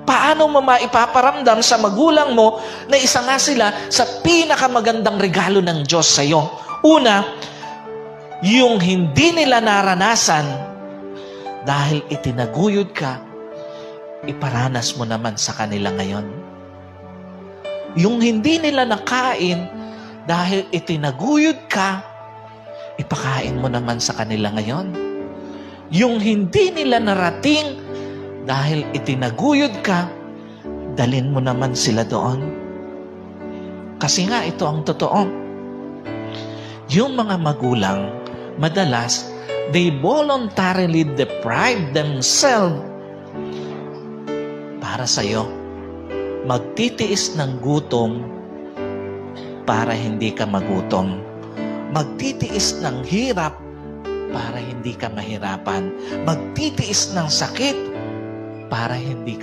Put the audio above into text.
Paano mo maipaparamdam sa magulang mo na isa nga sila sa pinakamagandang regalo ng Diyos sa iyo? Una, yung hindi nila naranasan dahil itinaguyod ka, iparanas mo naman sa kanila ngayon. Yung hindi nila nakain dahil itinaguyod ka, ipakain mo naman sa kanila ngayon. Yung hindi nila narating dahil itinaguyod ka, dalin mo naman sila doon. Kasi nga ito ang totoo. Yung mga magulang, madalas, they voluntarily deprive themselves para sa'yo. Magtitiis ng gutom para hindi ka magutom. Magtitiis ng hirap para hindi ka mahirapan. Magtitiis ng sakit para hindi ka